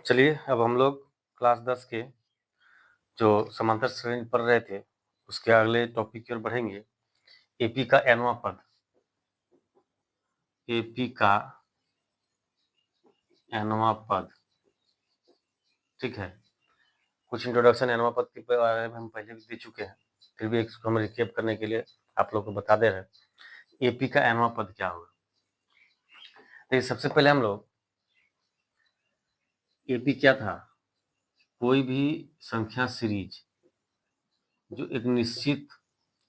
चलिए अब हम लोग क्लास 10 के जो समांतर श्रेणी पढ़ रहे थे उसके अगले टॉपिक की ओर बढ़ेंगे। एपी का nवां पद, एपी का nवां पद, ठीक है। कुछ इंट्रोडक्शन nवां पद के बारे में हम पहले भी दे चुके हैं, फिर भी इसको हम रिकेप करने के लिए आप लोग को बता दे रहे हैं एपी का nवां पद क्या होगा। तो सबसे पहले हम लोग एपी क्या था, कोई भी संख्या सीरीज जो एक निश्चित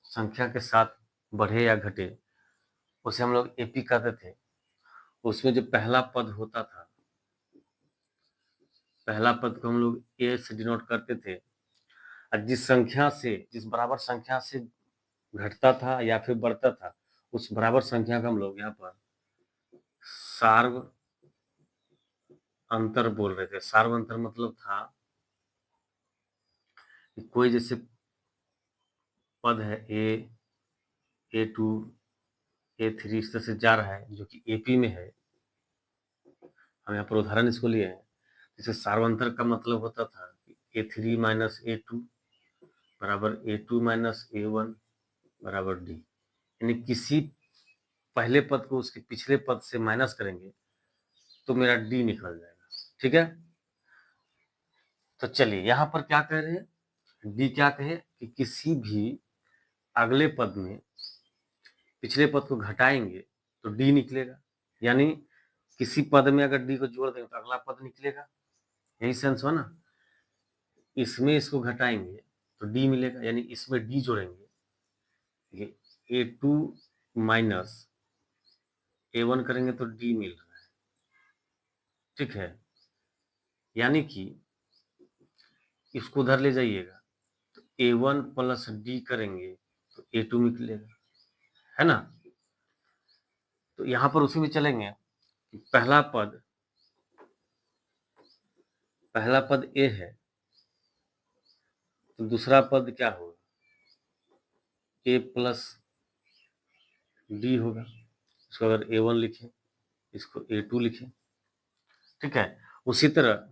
संख्या के साथ बढ़े या घटे उसे हम लोग एपी कहते थे। उसमें जो पहला पद होता था, पहला पद को हम लोग ए से डिनोट करते थे और जिस बराबर संख्या से घटता था या फिर बढ़ता था उस बराबर संख्या का हम लोग यहाँ पर सार्व अंतर बोल रहे थे। सार्व अंतर मतलब था कि कोई जैसे पद है A2 A3 इस तरह से जा रहा है जो कि एपी में है। हम यहाँ पर उदाहरण इसको लिए हैं। जैसे सार्वंतर का मतलब होता था कि A3 माइनस A2 बराबर A2 माइनस A1 बराबर डी, यानी किसी पहले पद को उसके पिछले पद से माइनस करेंगे तो मेरा डी निकल जाएगा, ठीक है। तो चलिए यहाँ पर क्या कह रहे हैं, डी क्या कहे कि किसी भी अगले पद में पिछले पद को घटाएंगे तो डी निकलेगा, यानी किसी पद में अगर डी को जोड़ देंगे तो अगला पद निकलेगा, यही सेंस हुआ ना। इसमें इसको घटाएंगे तो डी मिलेगा, यानी इसमें डी जोड़ेंगे, A2 माइनस A1 करेंगे तो डी मिल रहा है, ठीक है। यानी कि इसको उधर ले जाइएगा तो A1 प्लस डी करेंगे तो A2 निकलेगा, है ना। तो यहां पर उसी में चलेंगे कि पहला पद A है तो दूसरा पद क्या होगा, A प्लस डी होगा। इसको अगर A1 लिखें, इसको A2 लिखें, ठीक है। उसी तरह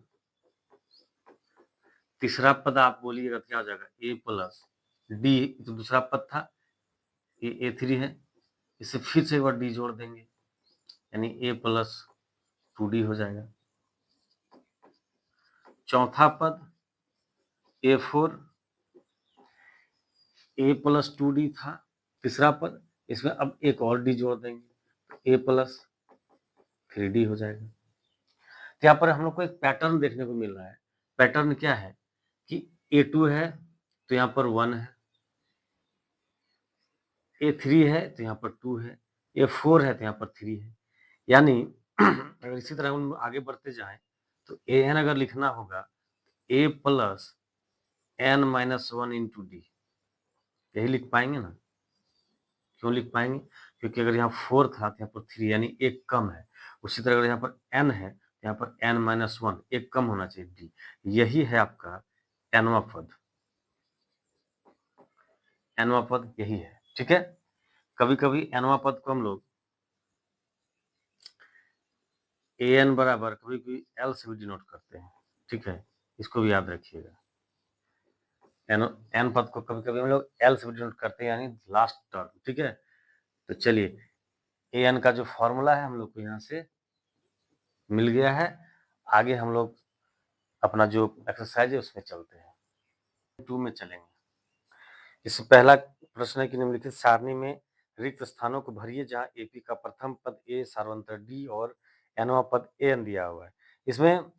तीसरा पद आप बोलिएगा क्या हो जाएगा, A प्लस डी, तो दूसरा पद था A3 है, इसे फिर से एक बार डी जोड़ देंगे यानी A प्लस 2D हो जाएगा। चौथा पद A4, A प्लस 2D था तीसरा पद, इसमें अब एक और डी जोड़ देंगे तो A प्लस 3D हो जाएगा। तो यहाँ पर हम लोग को एक पैटर्न देखने को मिल रहा है। पैटर्न क्या है कि A2 है तो यहाँ पर 1 है, A3 है तो यहाँ पर 2 है, A4 है तो यहाँ पर 3 है। यानी अगर इसी तरह हम आगे बढ़ते जाएं तो an अगर लिखना होगा A plus n minus 1 into D, यही लिख पाएंगे ना। क्यों लिख पाएंगे, क्योंकि अगर यहाँ 4 था तो यहाँ पर 3 यानी एक कम है। उसी तरह अगर यहाँ पर n है तो यहाँ पर n माइनस 1 एक कम होना चाहिए डी। यही है आपका nवां पद, nवां पद यही है, ठीक है। कभी कभी nवां पद को हम लोग an बराबर कभी कभी l से भी डिनोट करते हैं, ठीक है। इसको भी याद रखिएगा। n पद को कभी कभी हम लोग l से भी डिनोट करते हैं, यानी लास्ट टर्म, ठीक है। तो चलिए an का जो फॉर्मूला है हम लोग को यहाँ से मिल गया है। आगे हम लोग अपना जो एक्सरसाइज है उसमें चलते हैं, 2 में चलेंगे। इससे पहला प्रश्न है कि निम्नलिखित सारणी में रिक्त स्थानों को भरिए जहां एपी का प्रथम पद ए, सार्वंतर डी और nवां पद an दिया हुआ है। इसमें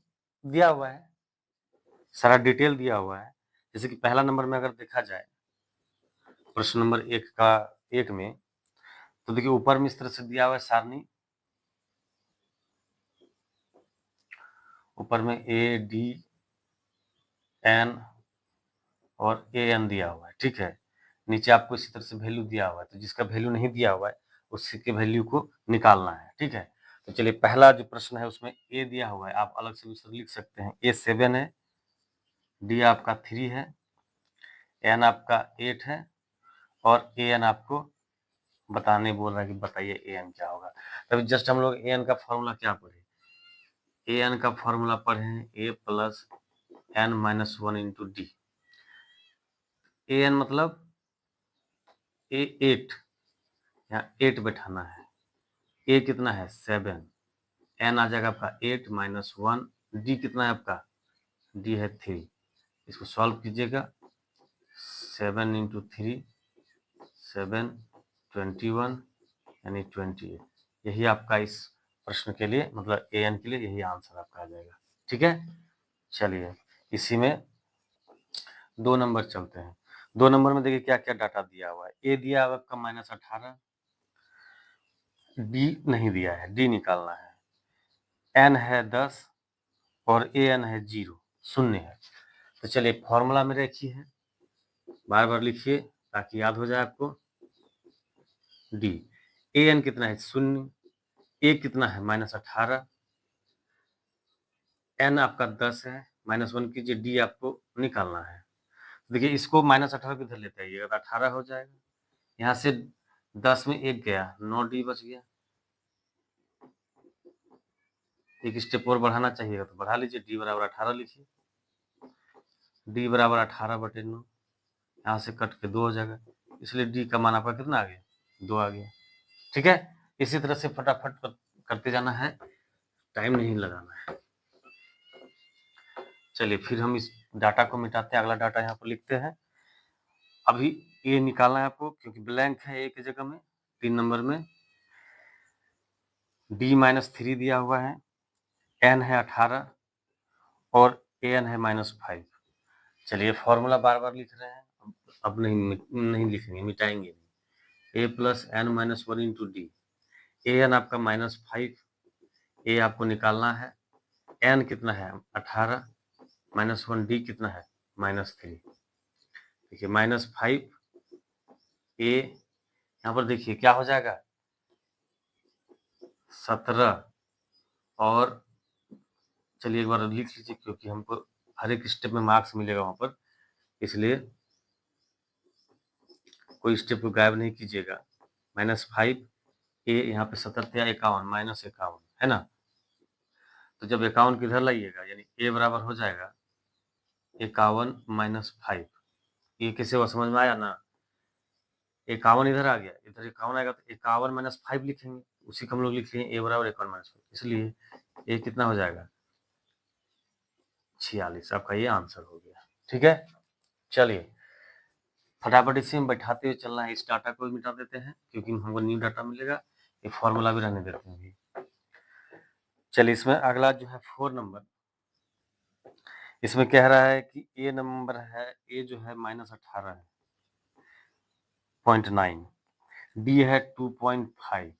दिया हुआ है, सारा डिटेल दिया हुआ है। जैसे कि पहला नंबर में अगर देखा जाए, प्रश्न नंबर 1 में, तो देखिए ऊपर में इस तरह से दिया हुआ है सारणी, ऊपर में ए डी एन और an दिया हुआ है, ठीक है। नीचे आपको इसी तरह से वैल्यू दिया हुआ है, तो जिसका वैल्यू नहीं दिया हुआ है उसके वैल्यू को निकालना है, ठीक है। तो चलिए पहला जो प्रश्न है उसमें ए दिया हुआ है, आप अलग से भी लिख सकते हैं। ए 7 है, डी आपका 3 है, एन आपका 8 है और ए एन आपको बताने बोल रहा है कि बताइए ए एन क्या होगा। तभी जस्ट हम लोग ए एन का फॉर्मूला क्या पढ़े, ए एन का फॉर्मूला पढ़े हैं a plus N minus one into d. A n मतलब ए 8, यहाँ 8 बैठाना है। ए कितना है 7, एन आ जाएगा आपका 8 माइनस 1, डी कितना है आपका, डी है 3। इसको सॉल्व कीजिएगा, 7 इंटू 3 7 21 यानी 28। यही आपका इस प्रश्न के लिए मतलब ए एन के लिए यही आंसर आपका आ जाएगा। ठीक है, चलिए इसी में 2 नंबर चलते हैं। 2 नंबर में देखिए क्या क्या डाटा दिया हुआ है। ए दिया हुआ आपका -18, डी नहीं दिया है, डी निकालना है। एन है 10 और ए एन है 0, शून्य है। तो चलिए फॉर्मूला में रखी है, बार बार लिखिए ताकि याद हो जाए आपको। डी, ए एन कितना है 0, ए कितना है -18, एन आपका 10 है, -1 कीजिए, डी आपको निकालना है। देखिए इसको -18 किधर लेते आइएगा तो 18 हो जाएगा। यहाँ से 10 में 1 गया, 9 डी बच गया। एक स्टेप और बढ़ाना चाहिएगा तो बढ़ा लीजिए, डी बराबर 18 लिखिए। डी बराबर 18/9, यहाँ से कट के 2 हो जाएगा, इसलिए डी का मान आपका कितना आ गया, 2 आ गया। ठीक है, इसी तरह से फटाफट करते जाना है, टाइम नहीं लगाना है। चलिए फिर हम इस डाटा को मिटाते हैं, अगला डाटा यहाँ पर लिखते हैं। अभी ये निकालना है आपको क्योंकि ब्लैंक है ए की जगह में। 3 नंबर में D-3 दिया हुआ है, n है 18 और an है -5। चलिए फॉर्मूला बार बार लिख रहे हैं, अब नहीं लिखेंगे, मिटाएंगे। a plus N minus 1 into D. an आपका -5, a आपको निकालना है, n कितना है 18 -1, d कितना है -3। देखिए -5 a, यहाँ पर देखिए क्या हो जाएगा 17, और चलिए एक बार लिख लीजिए क्योंकि हमको हर एक स्टेप में मार्क्स मिलेगा वहां पर, इसलिए कोई स्टेप को गायब नहीं कीजिएगा। -5 ए, यहाँ पे 17 या 51, -51 है ना। तो जब 51 किधर लाइएगा यानी ए बराबर हो जाएगा 51 -5। ये किसी को समझ में आया ना, 51 इधर आ गया, इधर 51 आएगा तो 51 -5 लिखेंगे, उसी को हम लोग लिख लिए ए बराबर 51 -5, इसलिए ए कितना हो जाएगा 46। आपका ये आंसर हो गया। ठीक है, चलिए फटाफट इसी में बैठाते हुए चलना है। इस डाटा को भी मिटा देते हैं क्योंकि हमको न्यू डाटा मिलेगा, ये फॉर्मूला भी रहने देते हैं अभी। चलिए इसमें अगला जो है 4 नंबर, इसमें कह रहा है कि ए नंबर है, ए जो है -18 है 0.9, डी है 2.5,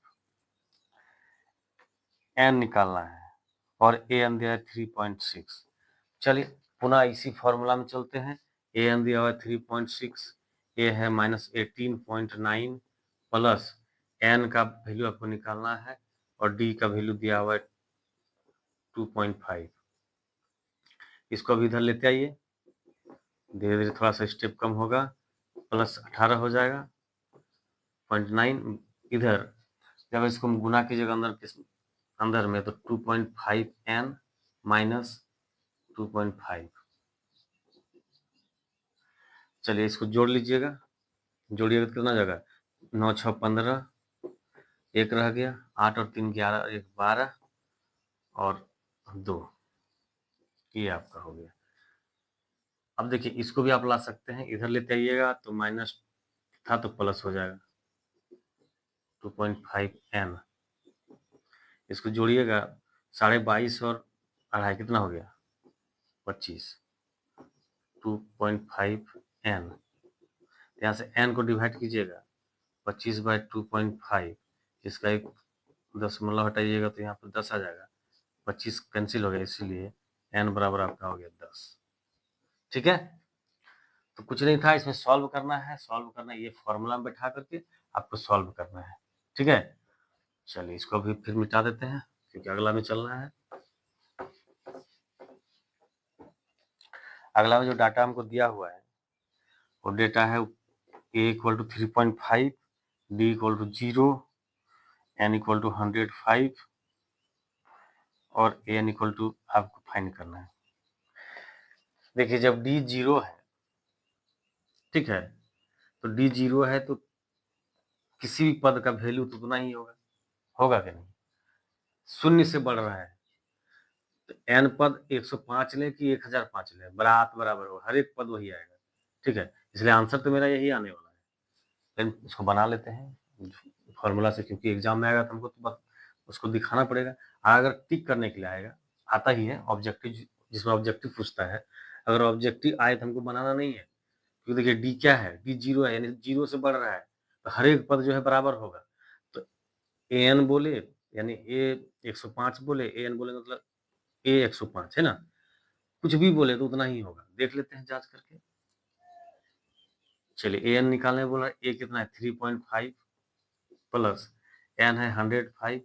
एन निकालना है और ए एन दिया है 3.6। चलिए पुनः इसी फॉर्मूला में चलते हैं। ए एन दिया हुआ है 3.6, ए है -18.9 प्लस एन का वैल्यू आपको निकालना है और डी का वैल्यू दिया हुआ है 2.5। इसको अभी इधर लेते आइए, धीरे धीरे थोड़ा सा स्टेप कम होगा, +18 हो जाएगा 0.9। इधर जब इसको गुना कीजिएगा अंदर में तो 2.5 n माइनस 2.5। चलिए इसको जोड़ लीजिएगा, जोड़िएगा तो कितना जाएगा 9 6 15, एक रह गया, 8 और 3 11, 1 12 और 2, ये आपका हो गया। अब देखिए इसको भी आप ला सकते हैं, इधर लेते आइएगा तो माइनस था तो प्लस हो जाएगा 2.5 n। इसको जोड़िएगा 22.5 और 2.5 कितना हो गया 25, 2.5 n। यहाँ से n को डिवाइड कीजिएगा 25/2.5, इसका एक दशमलव हटाइएगा तो यहाँ पर 10 आ जाएगा, 25 कैंसिल हो गया, इसीलिए n बराबर आपका हो गया 10। ठीक है, तो कुछ नहीं था, इसमें सॉल्व करना है। सॉल्व करना है ये फॉर्मूला में बैठा करके आपको सॉल्व करना है। ठीक है, चलिए इसको भी फिर मिटा देते हैं क्योंकि अगला में चलना है। अगला में जो डाटा हमको दिया हुआ है वो डेटा है a = 3.5, d = 0, n = 105 और an इक्वल टू आपको फाइंड करना है। देखिए जब d 0 है, ठीक है, तो d 0 है तो किसी भी पद का वैल्यू तो उतना ही होगा, होगा कि नहीं? शून्य से बढ़ रहा है तो n पद 105 ले कि 1005 ले, बराबर होगा, हर एक पद वही आएगा, ठीक है। इसलिए आंसर तो मेरा यही आने वाला है। लेकिन उसको बना लेते हैं फॉर्मूला से, क्योंकि एग्जाम में आएगा तो हमको तो बस उसको दिखाना पड़ेगा। अगर टिक करने के लिए आएगा, आता ही है ऑब्जेक्टिव, जिसमें ऑब्जेक्टिव पूछता है, अगर ऑब्जेक्टिव आए तो हमको बनाना नहीं है, क्योंकि देखिए डी क्या है, डी 0 है, यानी 0 से बढ़ रहा है तो हर एक पद जो है बराबर होगा। तो ए एन बोले यानी ए 105 बोले, ए एन बोले मतलब ए 105 है ना, कुछ भी बोले तो उतना ही होगा। देख लेते हैं जांच करके। चलिए ए एन निकालने बोला, ए कितना है 3.5 प्लस एन है 105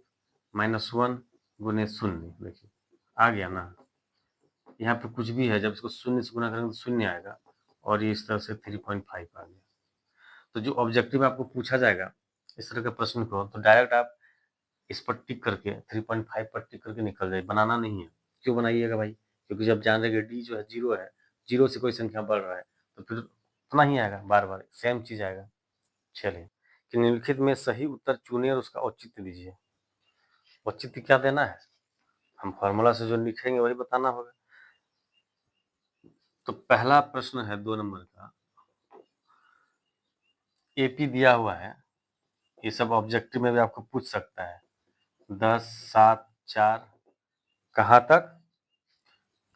माइनस 1 गुने शून्य। देखिए आ गया ना, यहाँ पे कुछ भी है, जब इसको शून्य से गुना करेंगे तो शून्य आएगा, और ये इस तरह से 3.5 आ गया। तो जो ऑब्जेक्टिव आपको पूछा जाएगा इस तरह के प्रश्न को, तो डायरेक्ट आप इस पर टिक करके 3.5 पर टिक करके निकल जाए, बनाना नहीं है। क्यों बनाइएगा भाई? क्योंकि जब जान रहे डी जो है 0 है, 0 से कोई संख्या बढ़ रहा है तो फिर उतना ही आएगा, बार बार सेम चीज आएगा। चलिए कि निम्नलिखित में सही उत्तर चुनिए और उसका औचित्य दीजिए। औचित्य क्या देना है? हम फॉर्मूला से जो लिखेंगे वही बताना होगा। तो पहला प्रश्न है 2 नंबर का, एपी दिया हुआ है, ये सब ऑब्जेक्टिव में भी आपको पूछ सकता है। 10, 7, 4 कहाँ तक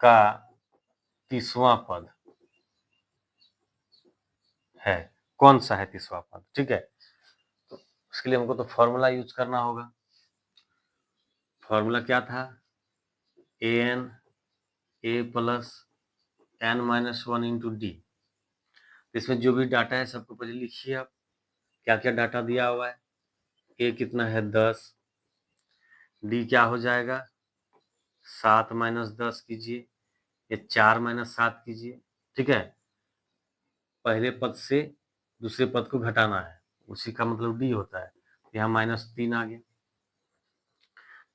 का 30वां पद है, कौन सा है 30वां पद, ठीक है। तो उसके लिए हमको तो फॉर्मूला यूज करना होगा। फॉर्मूला क्या था? A n a plus N minus 1 into d. इसमें जो भी डाटा है सबको पहले लिखिए आप, क्या क्या डाटा दिया हुआ है। ए कितना है 10, डी क्या हो जाएगा 7 माइनस 10 कीजिए, या 4 माइनस 7 कीजिए, ठीक है। पहले पद से दूसरे पद को घटाना है, उसी का मतलब डी होता है। यहाँ -3 आ गया।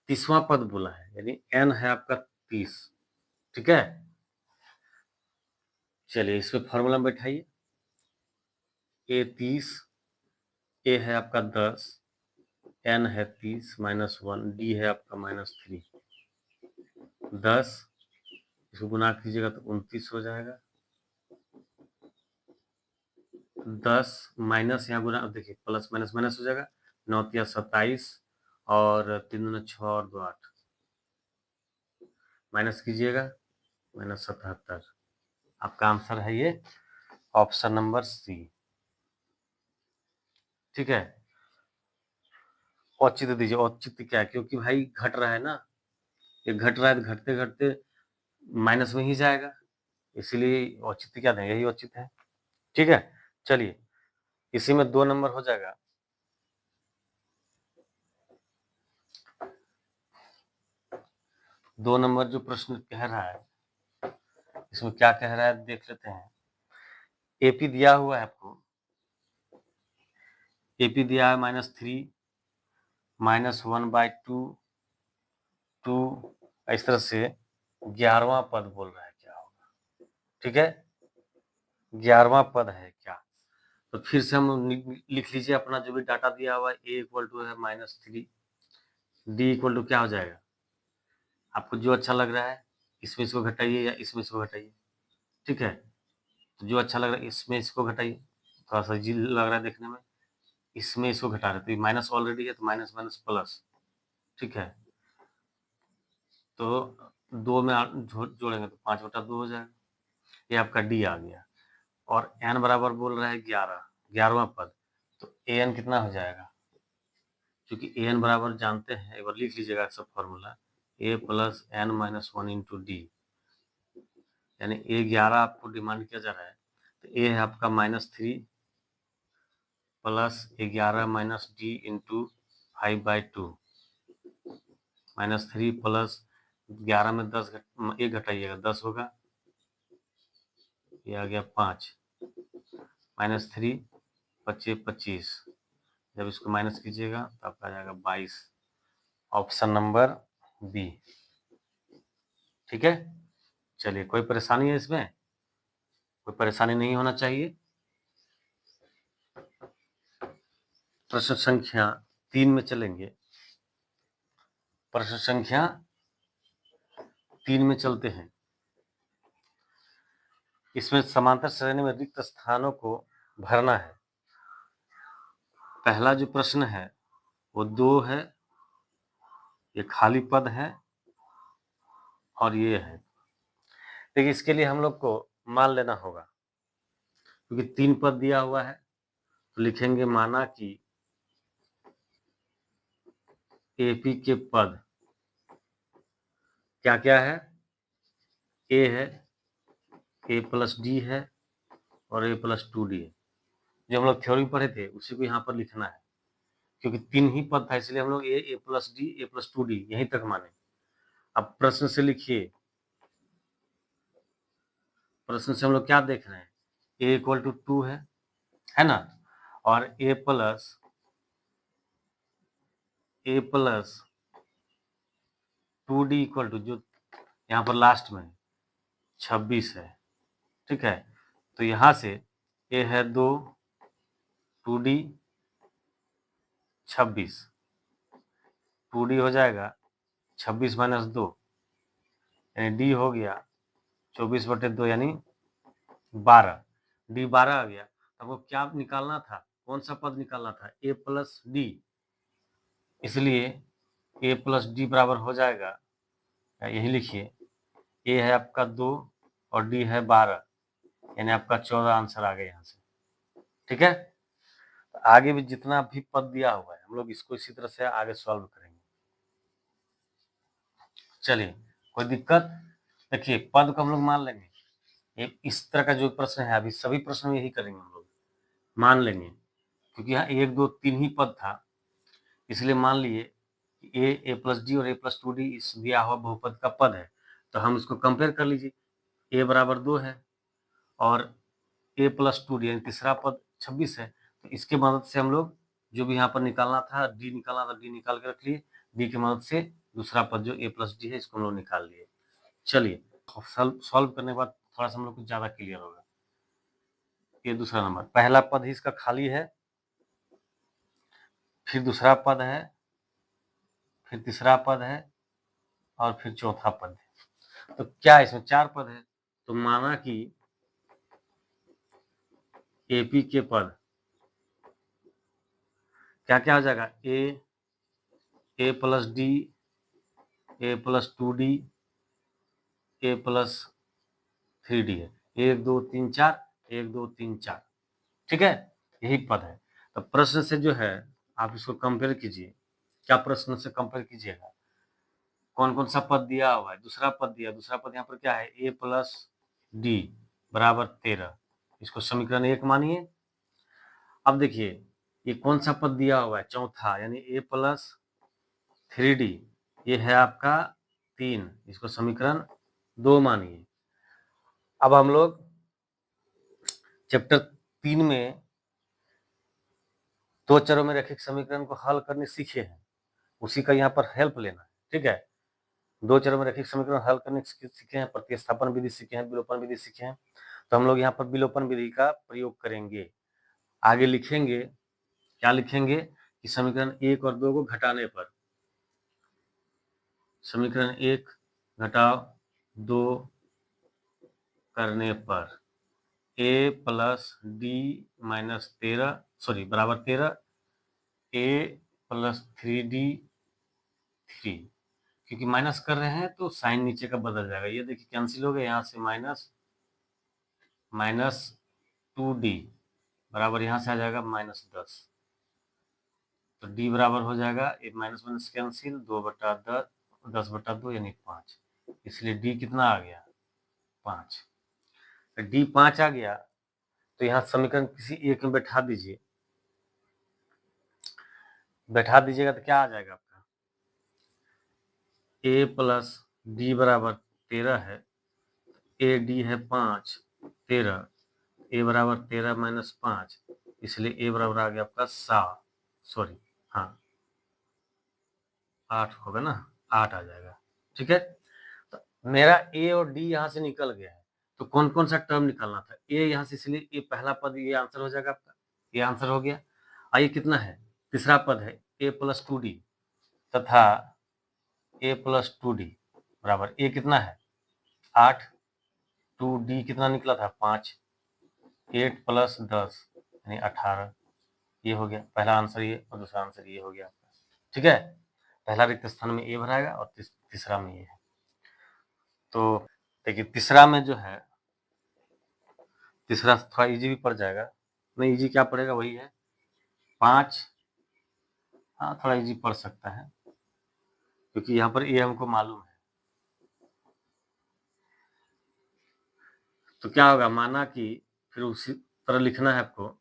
30वां पद बोला है, यानी एन है आपका 30, ठीक है। चलिए इस पे फॉर्मूला में बैठाइए। ए 30, ए है आपका 10, एन है 30 माइनस 1, डी है आपका -3। 10 इसको गुना कीजिएगा तो 29 हो जाएगा। 10 माइनस यहाँ गुना, देखिए प्लस माइनस माइनस हो जाएगा, 9 या 27, और 3 दूना 6 और 2 8, माइनस कीजिएगा -77। आपका आंसर है ये ऑप्शन नंबर सी, ठीक है। औचित्य दीजिए। औचित्य क्या है? क्योंकि भाई घट रहा है ना, ये घट रहा है तो घटते घटते माइनस में ही जाएगा, इसीलिए औचित्य क्या देंगे, यही औचित्य है, ठीक है। चलिए इसी में 2 नंबर हो जाएगा। दो नंबर जो प्रश्न कह रहा है, इसमें क्या कह रहा है देख लेते हैं। एपी दिया हुआ है आपको, एपी दिया है -3 -1/2 2, इस तरह से 11वां पद बोल रहा है क्या होगा, ठीक है। 11वां पद है क्या, तो फिर से हम लिख लीजिए अपना जो भी डाटा दिया हुआ है। ए इक्वल टू है -3, डी इक्वल टू क्या हो जाएगा, आपको जो अच्छा लग रहा है इसमें इसको घटाइए या इसमें इसको घटाइए, ठीक है। तो जो अच्छा लग रहा है इसमें इसको घटाइए, थोड़ा सा जी लग रहा है देखने में, इसमें इसको घटा रहे, तो ये माइनस ऑलरेडी है तो माइनस माइनस प्लस, ठीक है। तो 2 में जोड़ेंगे तो 5/2 हो जाएगा, ये आपका डी आ गया। और एन बराबर बोल रहा है 11, 11वां पद, तो ए एन कितना हो जाएगा, क्योंकि ए एन बराबर जानते हैं, एक बार लिख लीजिएगा सब formula, a plus N minus 1 into d, यानी ए 11 आपको डिमांड किया जा रहा है, तो ए है आपका -3 plus 11 minus D into 5/2, -3 plus 11 में 10 एक घटाइएगा 10 होगा, ये आ गया 5, -3 बचे 25, जब इसको माइनस कीजिएगा तो आपका आ जाएगा 22, ऑप्शन नंबर बी। ठीक है, चलिए कोई परेशानी है इसमें? कोई परेशानी नहीं होना चाहिए। प्रश्न संख्या 3 में चलेंगे। प्रश्न संख्या 3 में चलते हैं। इसमें समांतर श्रेणी में रिक्त स्थानों को भरना है। पहला जो प्रश्न है वो 2 है, ये खाली पद है और ये है। देखिए इसके लिए हम लोग को मान लेना होगा, क्योंकि 3 पद दिया हुआ है तो लिखेंगे माना कि एपी के पद क्या क्या है, ए है, ए प्लस डी है और ए प्लस 2d है। जो हम लोग थ्योरी पढ़े थे उसी को यहाँ पर लिखना है, क्योंकि 3 ही पद था इसलिए हम लोग ए प्लस डी, ए प्लस 2d यहीं तक माने। अब प्रश्न से लिखिए, प्रश्न से हम लोग क्या देख रहे हैं, ए इक्वल टू 2 है ना, और ए प्लस 2d इक्वल टू जो यहाँ पर लास्ट में 26 है। ठीक है, तो यहाँ से ए है 2, 2d 26, 2d हो जाएगा 26 माइनस 2 यानी डी हो गया 24/2 यानी 12, डी 12 आ गया। हमको क्या निकालना था, कौन सा पद निकालना था, ए प्लस डी, इसलिए ए प्लस डी बराबर हो जाएगा, यही लिखिए, ए है आपका 2 और डी है 12 यानी आपका 14 आंसर आ गया यहाँ से। ठीक है, तो आगे भी जितना भी पद दिया हुआ है हम लोग इसको इसी तरह से आगे सॉल्व करेंगे। चलिए कोई दिक्कत, देखिए पद को हम लोग मान लेंगे, इस तरह का जो प्रश्न है अभी सभी प्रश्न में यही करेंगे हम लोग, मान लेंगे, क्योंकि यहाँ 1 2 3 ही पद था इसलिए मान लिए कि ए प्लस डी और ए प्लस 2d इस दिया हुआ बहुपद का पद है। तो हम इसको कंपेयर कर लीजिए, ए बराबर 2 है और ए प्लस 2d यानी तीसरा पद 26 है, तो इसके मदद से हम लोग जो भी यहाँ पर निकालना था, डी निकालना था, डी निकाल के रख लिए, डी की मदद से दूसरा पद जो ए प्लस डी है इसको हम लोग निकाल लिए। चलिए सॉल्व करने के बाद थोड़ा सा हम लोग को ज़्यादा क्लियर होगा। ये दूसरा नंबर, पहला पद ही इसका खाली है, फिर दूसरा पद है, फिर तीसरा पद है और फिर चौथा पद है। तो क्या इसमें 4 पद है, तो माना कि एपी के पद क्या क्या हो जाएगा, ए प्लस डी, ए प्लस 2d, ए प्लस 3d है, 1 2 3 4, 1 2 3 4। ठीक है, यही पद है। तो प्रश्न से जो है आप इसको कंपेयर कीजिए, क्या प्रश्न से कंपेयर कीजिएगा, कौन कौन सा पद दिया हुआ है, दूसरा पद दिया, दूसरा पद यहाँ पर क्या है, ए प्लस डी बराबर 13, इसको समीकरण 1 मानिए। अब देखिए ये कौन सा पद दिया हुआ है, चौथा, यानी ए प्लस 3d, ये है आपका 3, इसको समीकरण 2 मानिए। अब हम लोग चैप्टर 3 में 2 चरों में रैखिक समीकरण को हल करने सीखे हैं, उसी का यहाँ पर हेल्प लेना है। ठीक है, 2 चरों में रैखिक समीकरण हल करने सीखे हैं, प्रतिस्थापन विधि सीखे हैं, विलोपन विधि सीखे हैं, तो हम लोग यहाँ पर विलोपन विधि का प्रयोग करेंगे। आगे लिखेंगे, क्या लिखेंगे कि समीकरण 1 और 2 को घटाने पर, समीकरण 1 घटाव 2 करने पर ए प्लस डी माइनस 13 सॉरी बराबर 13, ए प्लस 3d 3, क्योंकि माइनस कर रहे हैं तो साइन नीचे का बदल जाएगा, ये देखिए कैंसिल हो गया, यहाँ से माइनस 2d बराबर यहाँ से आ जाएगा -10, तो d बराबर हो जाएगा, एक माइनस माइनस कैंसिल, 2/10 यानी 5, इसलिए d कितना आ गया 5। तो d 5 आ गया तो यहाँ समीकरण किसी एक में बैठा दीजिए, बैठा दीजिएगा तो क्या आ जाएगा आपका, a प्लस डी बराबर 13 है, ए डी है 5, 13, ए बराबर 13 माइनस 5, इसलिए ए बराबर आ गया आपका 7, सॉरी हाँ 8 होगा ना, 8 आ जाएगा। ठीक है, तो मेरा ए और डी यहाँ से निकल गया है, तो कौन कौन सा टर्म निकालना था? ए यहाँ से, इसलिए ये पहला पद, ये आंसर हो जाएगा आपका, ये आंसर हो गया। आइए कितना है, तीसरा पद है ए प्लस टू डी तथा ए प्लस टू डी बराबर ए कितना है 8, टू डी कितना निकला था 5, 8 प्लस 10 यानी 18। ये हो गया पहला आंसर, ये और दूसरा आंसर ये हो गया आपका। ठीक है, पहला रिक्त स्थान में ए भराएगा और तीसरा में ये है। तो देखिए तीसरा में जो है, तीसरा थोड़ा इजी भी पड़ जाएगा, नहीं इजी क्या पड़ेगा, वही है 5। हाँ थोड़ा इजी पड़ सकता है क्योंकि यहाँ पर ए हमको मालूम है। तो क्या होगा, माना कि फिर उसी तरह लिखना है आपको,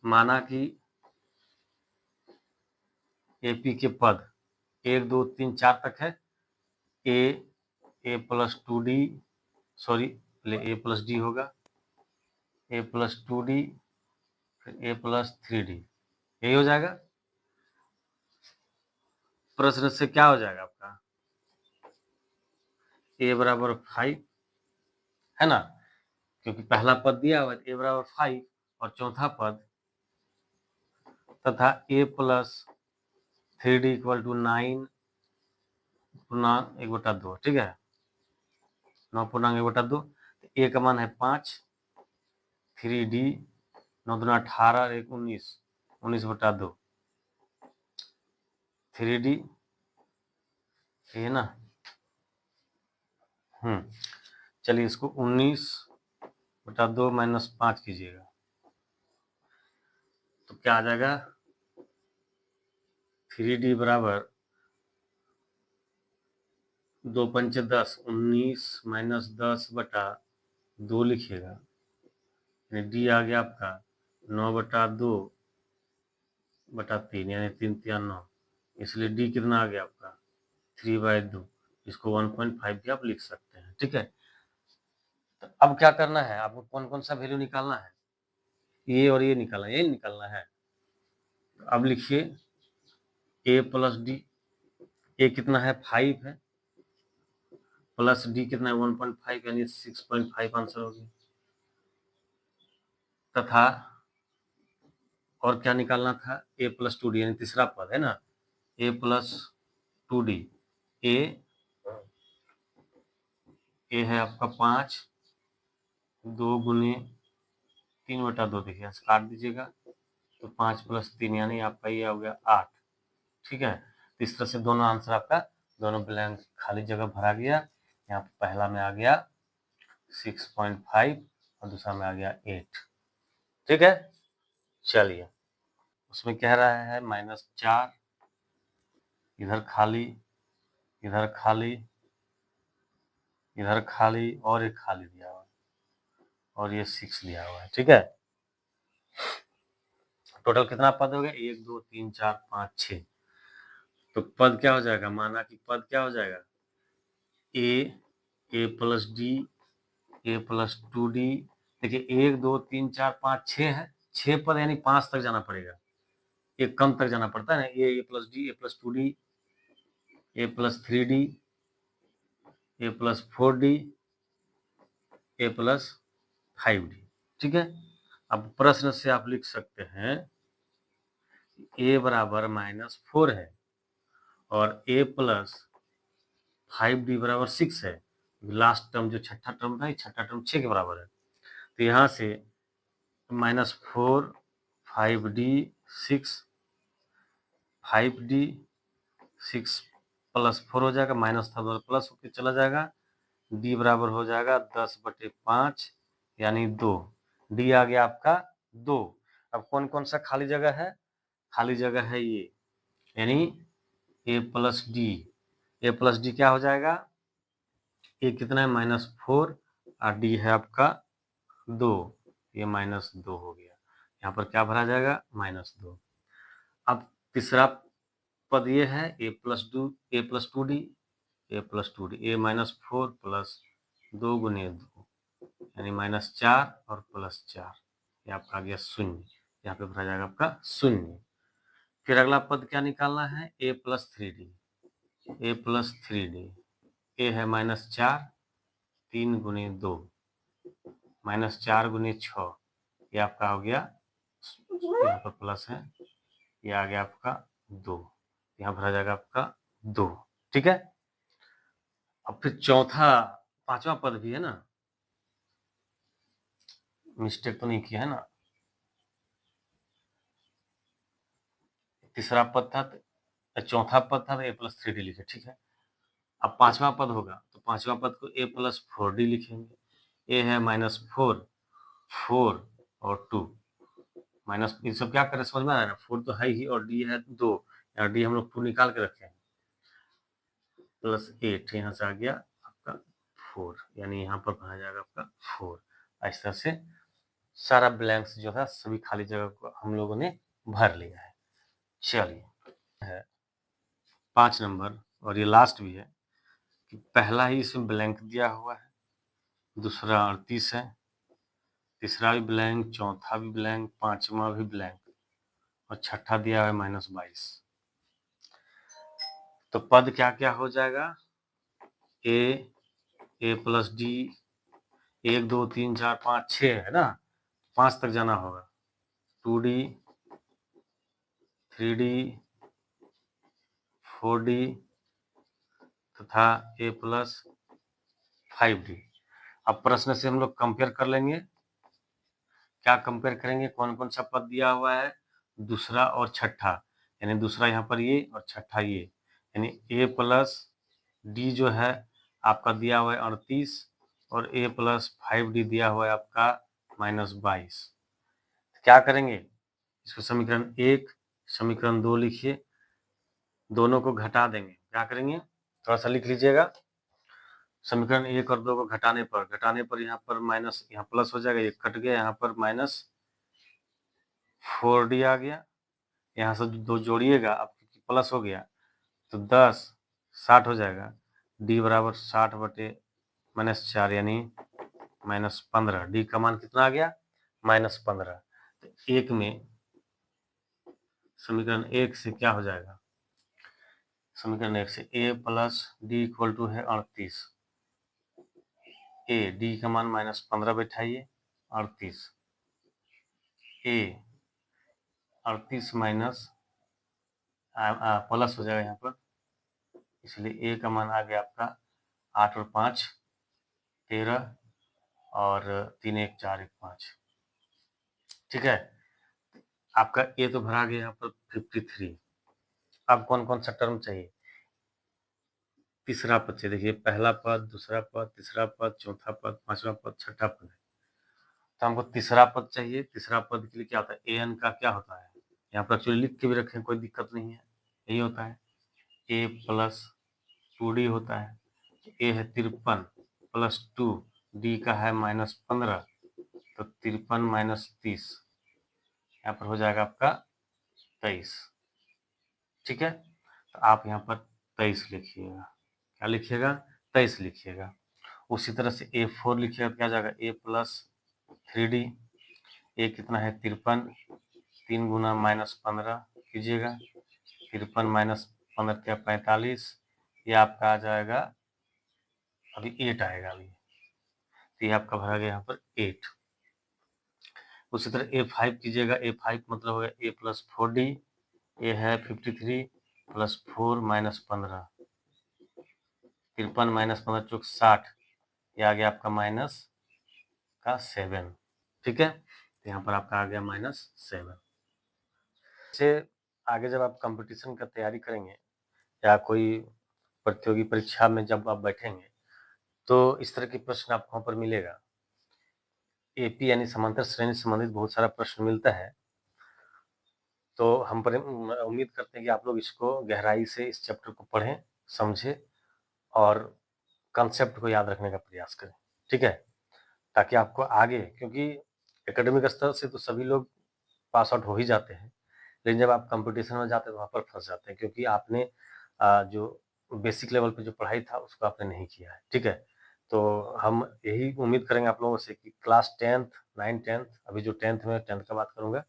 माना कि एपी के पद 1 2 3 4 तक है, ए प्लस टू डी, सॉरी पहले ए प्लस डी होगा, ए प्लस टू डी फिर ए प्लस थ्री डी, यही हो जाएगा। प्रश्न से क्या हो जाएगा आपका, ए बराबर 5 है ना, क्योंकि पहला पद दिया हुआ है ए बराबर 5 और चौथा पद तथा a plus three d equal to 9 पूर्णांक 1/2, ठीक है, 9 पूर्णांक 1/2। ए का मान है 5, थ्री डी 9 दूना 18 और 1 19, 19/2 थ्री डी, ये ना। चलिए इसको 19/2 माइनस 5 कीजिएगा तो क्या आ जाएगा, 3D बराबर 2 पंचे 10, 19 माइनस 10/2 लिखिएगा, यानी डी आ गया आपका 9/2/3 यानी 3 3 9, इसलिए डी कितना आ गया आपका 3/2, इसको 1.5 भी आप लिख सकते हैं। ठीक है, तो अब क्या करना है आपको, कौन कौन सा वैल्यू निकालना है, ये और ये निकालना है, ये निकालना है। तो अब लिखिए ए प्लस डी, ए कितना है 5 है, प्लस डी कितना है 1.5 यानी 6.5 आंसर हो गया। तथा और क्या निकालना था, ए प्लस टू डी यानी तीसरा पद है ना, ए प्लस टू डी, ए है आपका 5, 2 गुने 3/2, देखिए काट दीजिएगा तो 5 प्लस 3 यानी आपका ये हो गया 8। ठीक है, तो इस तरह से दोनों आंसर आपका, दोनों ब्लैंक खाली जगह भरा गया। यहाँ पे पहला में आ गया 6.5 और दूसरा में आ गया 8। ठीक है, चलिए उसमें कह रहा है -4, इधर खाली, इधर खाली, इधर खाली और एक खाली दिया हुआ है और ये 6 दिया हुआ है। ठीक है, टोटल कितना पद हो गया, 1 2 3 4 5 6। तो पद क्या हो जाएगा, माना कि पद क्या हो जाएगा, ए प्लस डी, ए प्लस टू डी। देखिए 1 2 3 4 5 6 है, 6 पद यानी 5 तक जाना पड़ेगा, एक कम तक जाना पड़ता है ना, ए प्लस डी, ए प्लस टू डी, ए प्लस थ्री डी, ए प्लस 4D, ए प्लस 5D। ठीक है, अब प्रश्न से आप लिख सकते हैं ए बराबर -4 है और ए प्लस 5D बराबर 6 है। लास्ट टर्म जो छठा टर्म था, छठा टर्म 6 के बराबर है, तो यहाँ से -4 5D 6, 5D 6 प्लस 4 हो जाएगा, माइनस था प्लस होकर चला जाएगा, डी बराबर हो जाएगा 10/5 यानी 2। डी आ गया आपका 2। अब कौन कौन सा खाली जगह है, खाली जगह है ये, यानी ए प्लस डी, ए प्लस डी क्या हो जाएगा, ए कितना है -4 और डी है आपका 2, ये -2 हो गया, यहाँ पर क्या भरा जाएगा -2। अब तीसरा पद ये है ए प्लस टू डी, ए प्लस टू डी, ए -4 प्लस 2 गुने 2 यानी -4 और +4, ये आपका आ गया 0, यहाँ पे भरा जाएगा आपका 0। फिर अगला पद क्या निकालना है, ए प्लस थ्री डी, ए प्लस 3d, ए है -4, 3 गुने 2, -4 गुने 6, ये आपका हो गया, यहाँ पर प्लस है, ये आ गया आपका 2, यहाँ भरा जाएगा आपका 2। ठीक है। अब फिर चौथा, पांचवा पद भी है ना, मिस्टेक तो नहीं किया है ना। तीसरा पद था, चौथा पद था तो ए प्लस 3d लिखे। ठीक है। अब पांचवा पद होगा तो पांचवा पद को ए प्लस 4d लिखेंगे। ए है -4, 4 और 2, माइनस, ये सब क्या करें समझ में आ रहा है ना। 4 तो है ही और डी है 2, यहाँ डी हम लोग 2 निकाल के रखे हैं, प्लस 8 यहाँ से आ गया आपका 4, यानी यहाँ पर भरा जाएगा आपका 4। इस तरह से सारा ब्लैंक्स जो है सभी खाली जगह को हम लोगों ने भर लिया है। चलिए, है 5 नंबर और ये लास्ट भी है कि पहला ही इसमें ब्लैंक दिया हुआ है, दूसरा 38 है, तीसरा भी ब्लैंक, चौथा भी ब्लैंक, पांचवा भी ब्लैंक और छठा दिया है -22। तो पद क्या क्या हो जाएगा, ए प्लस डी, 1 2 3 4 5 6 है ना, 5 तक जाना होगा, 2d, 3d, 4d तथा ए प्लस 5d। अब प्रश्न से हम लोग कंपेयर कर लेंगे। क्या कंपेयर करेंगे, कौन कौन सा पद दिया हुआ है, दूसरा और छठा, यानी दूसरा यहाँ पर ये और छठा ये, यानी ए प्लस डी जो है आपका दिया हुआ है 38 और ए प्लस 5d दिया हुआ है आपका -22। क्या करेंगे, इसको समीकरण 1 समीकरण 2 लिखिए, दोनों को घटा देंगे। क्या करेंगे, थोड़ा सा लिख लीजिएगा। समीकरण 1 और 2 को घटाने पर यहाँ पर माइनस, यहाँ प्लस हो जाएगा, ये कट गया, यहाँ पर -4d आ गया, यहाँ से 2 जोड़िएगा, अब प्लस हो गया तो 10 60 हो जाएगा, d बराबर 60 बटे -4 यानी -15। डी का मान कितना आ गया, -15। तो एक में समीकरण 1 से क्या हो जाएगा, समीकरण 1 से ए प्लस डी इक्वल टू है 38, ए डी का मान -15 बैठाइए, 38 ए 38 माइनस प्लस हो जाएगा यहाँ पर, इसलिए ए का मान आ गया आपका 8 और 5 13 और 3 1 4 1 5। ठीक है, आपका ए तो भरा गया यहाँ पर 53। अब कौन कौन सा टर्म चाहिए, तीसरा पद चाहिए। देखिए, पहला पद, दूसरा पद, तीसरा पद, चौथा पद, पांचवा पद, छठा पद है, तो हमको तीसरा पद चाहिए। तीसरा पद के लिए क्या होता है, ए एन का क्या होता है, यहाँ पर एक्चुअली लिख के भी रखें, कोई दिक्कत नहीं है, यही होता है, ए प्लस 2d होता है। ए है 53 प्लस 2, डी का है -15, तो 53 माइनस 30, यहाँ पर हो जाएगा आपका 23। ठीक है, तो आप यहाँ पर 23 लिखिएगा। क्या लिखिएगा, 23 लिखिएगा। उसी तरह से A4 लिखिएगा तो क्या जाएगा, ए प्लस 3d, ए कितना है 53, 3 गुना -15 कीजिएगा, 53 माइनस 15 क्या 45, ये आपका आ जाएगा, अभी 8 आएगा अभी, तो ये आपका भरा गया यहाँ पर 8। उसी तरह A5 कीजिएगा, A5 मतलब हो गया ए प्लस 4d, ए है 53 प्लस 4 माइनस 15, 53 माइनस 15 चौक 60, ये आ गया आपका माइनस का 7। ठीक है, तो यहाँ पर आपका आ गया -7। से आगे जब आप कंपटीशन का तैयारी करेंगे या कोई प्रतियोगी परीक्षा में जब आप बैठेंगे तो इस तरह के प्रश्न आपको वहाँ पर मिलेगा। एपी यानी समांतर श्रेणी से संबंधित बहुत सारा प्रश्न मिलता है, तो हम पर उम्मीद करते हैं कि आप लोग इसको गहराई से इस चैप्टर को पढ़ें, समझें और कंसेप्ट को याद रखने का प्रयास करें। ठीक है, ताकि आपको आगे, क्योंकि एकेडमिक स्तर से तो सभी लोग पास आउट हो ही जाते हैं, लेकिन जब आप कंपटीशन में जाते हैं तो वहाँ पर फंस जाते हैं, क्योंकि आपने जो बेसिक लेवल पे जो पढ़ाई था उसको आपने नहीं किया है। ठीक है, तो हम यही उम्मीद करेंगे आप लोगों से कि क्लास 10th 9 10th, अभी जो 10th में 10th का बात करूँगा,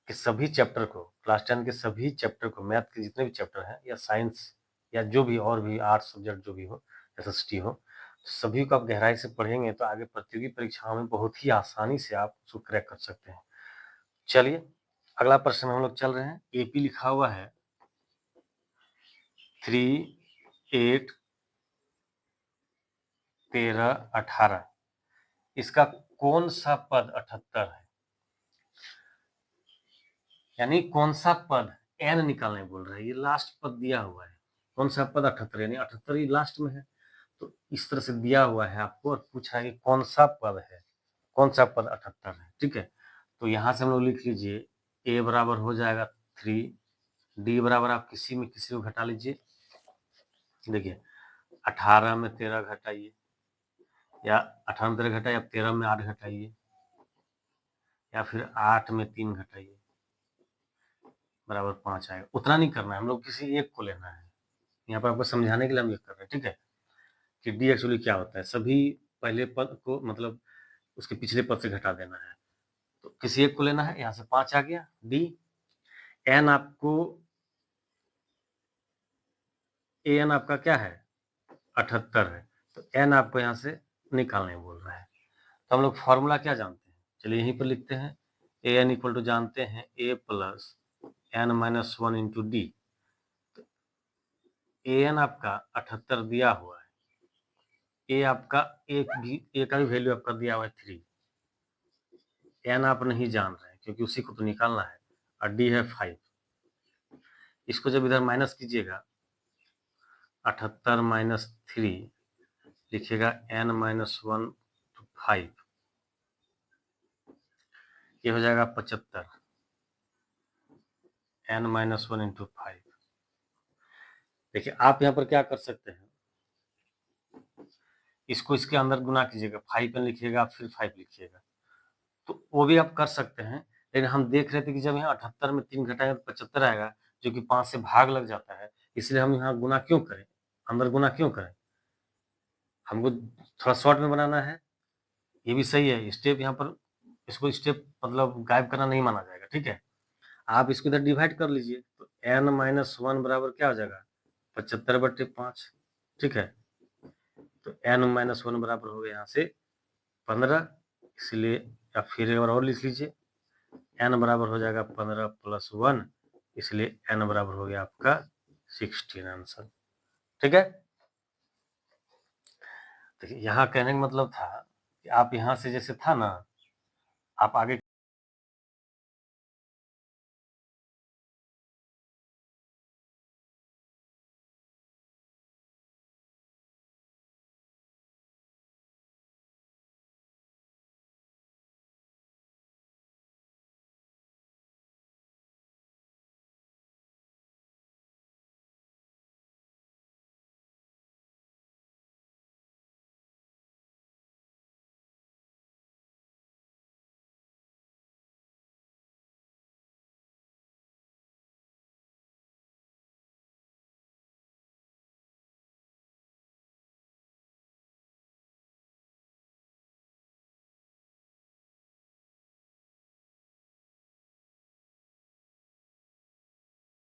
कि सभी चैप्टर को, क्लास 10 के सभी चैप्टर को, मैथ के जितने भी चैप्टर हैं या साइंस या जो भी और भी आर्ट्स सब्जेक्ट जो भी हो, एसएसटी हो, सभी को आप गहराई से पढ़ेंगे तो आगे प्रतियोगी परीक्षाओं में बहुत ही आसानी से आप उसको क्रैक कर सकते हैं। चलिए अगला प्रश्न हम लोग चल रहे हैं। एपी लिखा हुआ है 3, 8, 13, 18। इसका कौन सा पद 78 है? यानी कौन सा पद एन निकालने बोल रहा है। ये लास्ट पद दिया हुआ है, कौन सा पद 78, यानी 78 ही लास्ट में है। तो इस तरह से दिया हुआ है आपको और पूछा है कि कौन सा पद है, कौन सा पद 78 है। ठीक है, तो यहां से हम लोग लिख लीजिए ए बराबर हो जाएगा 3, डी बराबर आप किसी में किसी को घटा लीजिए। देखिए 18 में 13 घटाइए, या 18 में 13 घटाइए, अब 13 में 8 घटाइए, या फिर 8 में 3 घटाइए, बराबर 5 आएगा। उतना नहीं करना है, हम लोग किसी एक को लेना है। यहाँ पर आपको समझाने के लिए हम ये कर रहे हैं। ठीक है, कि डी एक्चुअली क्या होता है, सभी पहले पद को मतलब उसके पिछले पद से घटा देना है। तो किसी एक को लेना है, यहाँ से 5 आ गया डी। एन आपको, ए एन आपका क्या है 78 है, तो एन आपको यहाँ से निकालने बोल रहा है। तो हम लोग फॉर्मूला क्या जानते हैं, चलिए यहीं पर लिखते हैं। ए एन इक्वल टू जानते हैं a plus N minus 1 into d. A n आपका 78 दिया हुआ है, ए आपका एक भी, ए का भी वैल्यू आपका दिया हुआ है 3, एन आप नहीं जान रहे हैं क्योंकि उसी को तो निकालना है, और डी है 5। इसको जब इधर माइनस कीजिएगा, 78 माइनस 3 लिखिएगा n माइनस 1 to 5, ये हो जाएगा 75, n माइनस 1 इंटू 5। देखिए आप यहाँ पर क्या कर सकते हैं, इसको इसके अंदर गुना कीजिएगा, 5 n लिखिएगा फिर 5 लिखिएगा, तो वो भी आप कर सकते हैं। लेकिन हम देख रहे थे कि जब यहाँ 78 में 3 घटाएंगे तो 75 आएगा, जो कि 5 से भाग लग जाता है, इसलिए हम यहाँ गुना क्यों करें, अंदर गुना क्यों करें, हमको थोड़ा शॉर्ट में बनाना है। ये भी सही है, स्टेप यहाँ पर, इसको स्टेप मतलब गायब करना नहीं माना जाएगा। ठीक है, आप इसको इधर डिवाइड कर लीजिए, तो n माइनस 1 बराबर क्या हो जाएगा 75/5। ठीक है, तो n माइनस 1 बराबर हो गया यहाँ से 15, इसलिए या फिर एक बार और लिख लीजिए, n बराबर हो जाएगा 15 प्लस 1, इसलिए n बराबर हो गया आपका 16 आंसर। ठीक है, देखिए यहाँ कहने का मतलब था कि आप यहाँ से जैसे था ना, आप आगे